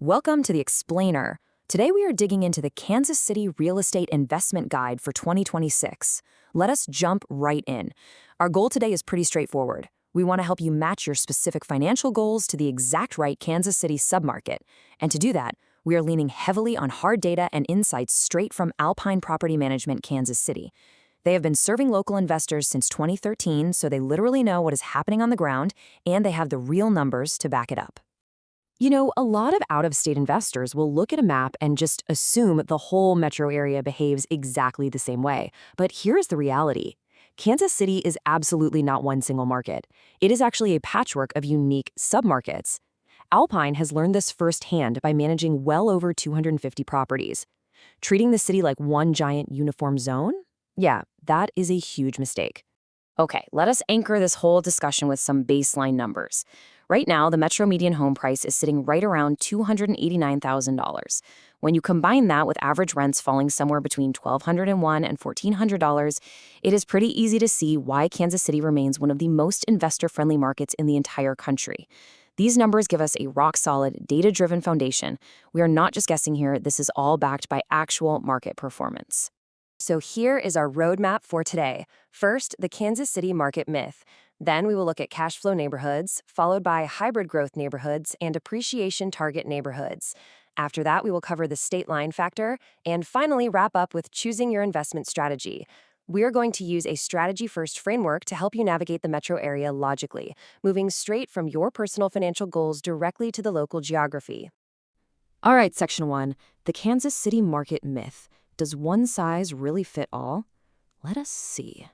Welcome to the Explainer. Today we are digging into the Kansas City Real Estate Investment Guide for 2026. Let us jump right in. Our goal today is pretty straightforward. We want to help you match your specific financial goals to the exact right Kansas City submarket. And to do that, we are leaning heavily on hard data and insights straight from Alpine Property Management Kansas City. They have been serving local investors since 2013, so they literally know what is happening on the ground, and they have the real numbers to back it up. You know, a lot of out-of-state investors will look at a map and just assume the whole metro area behaves exactly the same way. But here's the reality. Kansas City is absolutely not one single market. It is actually a patchwork of unique submarkets. Alpine has learned this firsthand by managing well over 250 properties. Treating the city like one giant uniform zone? Yeah, that is a huge mistake. Okay, let us anchor this whole discussion with some baseline numbers. Right now, the metro median home price is sitting right around $289,000. When you combine that with average rents falling somewhere between $1,201 and $1,400, it is pretty easy to see why Kansas City remains one of the most investor-friendly markets in the entire country. These numbers give us a rock-solid, data-driven foundation. We are not just guessing here, this is all backed by actual market performance. So here is our roadmap for today. First, the Kansas City market myth. Then we will look at cash flow neighborhoods, followed by hybrid growth neighborhoods and appreciation target neighborhoods. After that, we will cover the state line factor, and finally wrap up with choosing your investment strategy. We are going to use a strategy-first framework to help you navigate the metro area logically, moving straight from your personal financial goals directly to the local geography. All right, Section 1, the Kansas City market myth. Does one size really fit all? Let us see.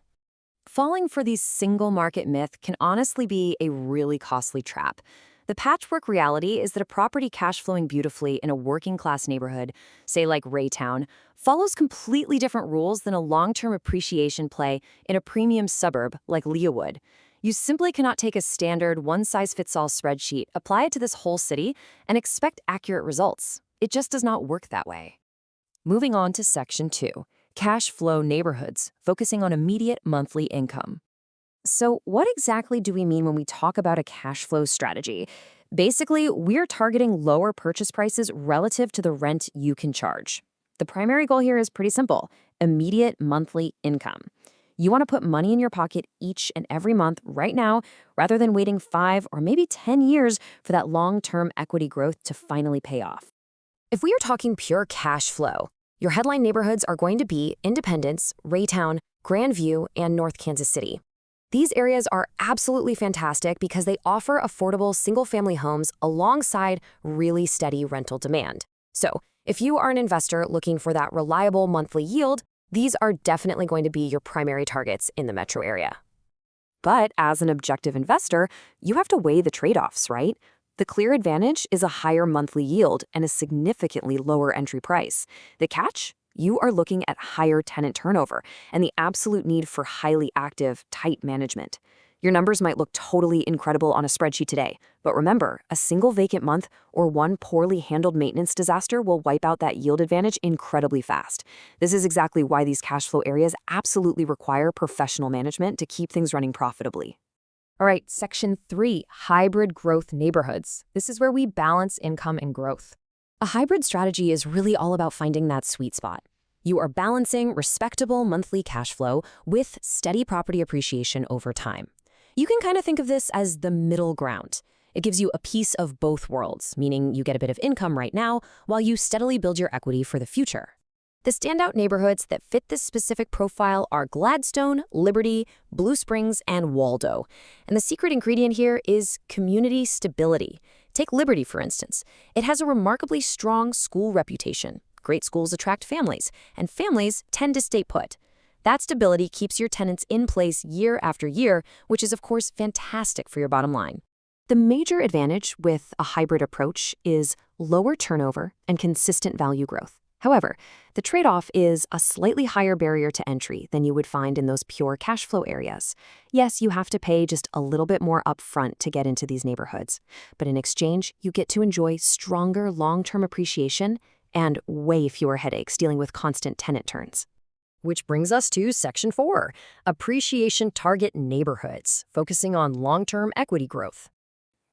Falling for the single market myth can honestly be a really costly trap. The patchwork reality is that a property cash flowing beautifully in a working class neighborhood, say like Raytown, follows completely different rules than a long-term appreciation play in a premium suburb like Leawood. You simply cannot take a standard one-size-fits-all spreadsheet, apply it to this whole city, and expect accurate results. It just does not work that way. Moving on to Section 2, cash flow neighborhoods, focusing on immediate monthly income. So what exactly do we mean when we talk about a cash flow strategy? Basically, we're targeting lower purchase prices relative to the rent you can charge. The primary goal here is pretty simple: immediate monthly income. You want to put money in your pocket each and every month right now, rather than waiting 5 or maybe 10 years for that long-term equity growth to finally pay off. If we are talking pure cash flow, your headline neighborhoods are going to be Independence, Raytown, Grandview, and North Kansas City. These areas are absolutely fantastic because they offer affordable single-family homes alongside really steady rental demand. So, if you are an investor looking for that reliable monthly yield, these are definitely going to be your primary targets in the metro area. But as an objective investor, you have to weigh the trade-offs, right? The clear advantage is a higher monthly yield and a significantly lower entry price. The catch? You are looking at higher tenant turnover and the absolute need for highly active, tight management. Your numbers might look totally incredible on a spreadsheet today, but remember, a single vacant month or one poorly handled maintenance disaster will wipe out that yield advantage incredibly fast. This is exactly why these cash flow areas absolutely require professional management to keep things running profitably. All right, Section 3, hybrid growth neighborhoods. This is where we balance income and growth. A hybrid strategy is really all about finding that sweet spot. You are balancing respectable monthly cash flow with steady property appreciation over time. You can kind of think of this as the middle ground. It gives you a piece of both worlds, meaning you get a bit of income right now while you steadily build your equity for the future. The standout neighborhoods that fit this specific profile are Gladstone, Liberty, Blue Springs, and Waldo. And the secret ingredient here is community stability. Take Liberty, for instance. It has a remarkably strong school reputation. Great schools attract families, and families tend to stay put. That stability keeps your tenants in place year after year, which is, of course, fantastic for your bottom line. The major advantage with a hybrid approach is lower turnover and consistent value growth. However, the trade-off is a slightly higher barrier to entry than you would find in those pure cash flow areas. Yes, you have to pay just a little bit more upfront to get into these neighborhoods, but in exchange, you get to enjoy stronger long-term appreciation and way fewer headaches dealing with constant tenant turns. Which brings us to Section 4, appreciation target neighborhoods, focusing on long-term equity growth.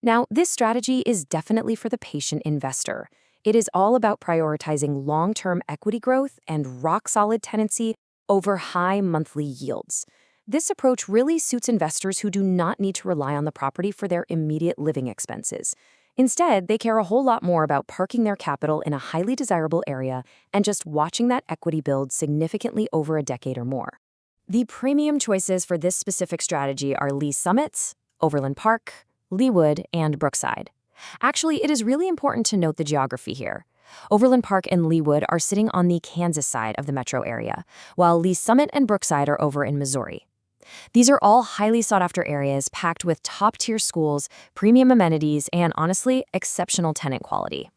Now, this strategy is definitely for the patient investor. It is all about prioritizing long-term equity growth and rock-solid tenancy over high monthly yields. This approach really suits investors who do not need to rely on the property for their immediate living expenses. Instead, they care a whole lot more about parking their capital in a highly desirable area and just watching that equity build significantly over a decade or more. The premium choices for this specific strategy are Lee Summits, Overland Park, Leawood, and Brookside. Actually, it is really important to note the geography here. Overland Park and Leawood are sitting on the Kansas side of the metro area, while Lee Summit and Brookside are over in Missouri. These are all highly sought-after areas packed with top-tier schools, premium amenities, and honestly, exceptional tenant quality.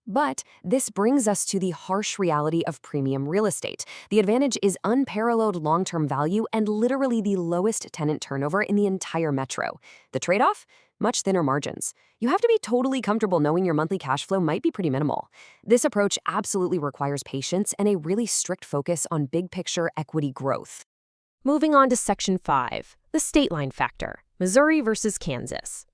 But this brings us to the harsh reality of premium real estate. The advantage is unparalleled long-term value and literally the lowest tenant turnover in the entire metro. The trade-off? Much thinner margins. You have to be totally comfortable knowing your monthly cash flow might be pretty minimal. This approach absolutely requires patience and a really strict focus on big-picture equity growth. Moving on to Section 5, the state line factor, Missouri versus Kansas.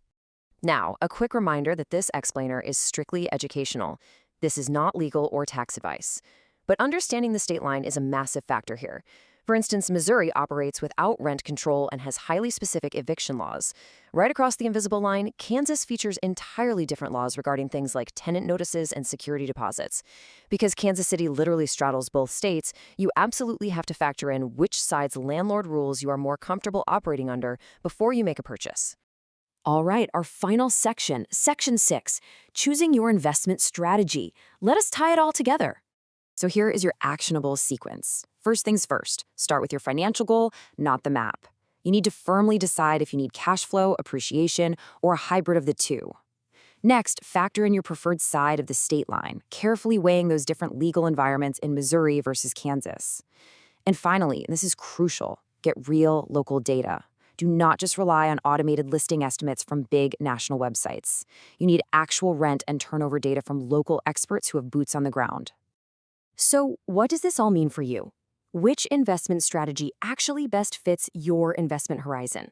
Now, a quick reminder that this explainer is strictly educational. This is not legal or tax advice. But understanding the state line is a massive factor here. For instance, Missouri operates without rent control and has highly specific eviction laws. Right across the invisible line, Kansas features entirely different laws regarding things like tenant notices and security deposits. Because Kansas City literally straddles both states, you absolutely have to factor in which side's landlord rules you are more comfortable operating under before you make a purchase. All right, our final section, Section 6, choosing your investment strategy. Let us tie it all together. So here is your actionable sequence. First things first, start with your financial goal, not the map. You need to firmly decide if you need cash flow, appreciation, or a hybrid of the two. Next, factor in your preferred side of the state line, carefully weighing those different legal environments in Missouri versus Kansas. And finally, this is crucial, get real local data. Do not just rely on automated listing estimates from big national websites. You need actual rent and turnover data from local experts who have boots on the ground. So, what does this all mean for you? Which investment strategy actually best fits your investment horizon?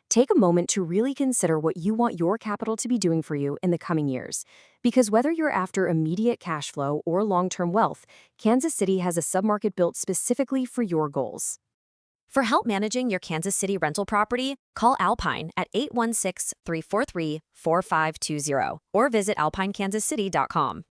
Take a moment to really consider what you want your capital to be doing for you in the coming years. Because whether you're after immediate cash flow or long-term wealth, Kansas City has a submarket built specifically for your goals. For help managing your Kansas City rental property, call Alpine at 816-343-4520 or visit alpinekansascity.com.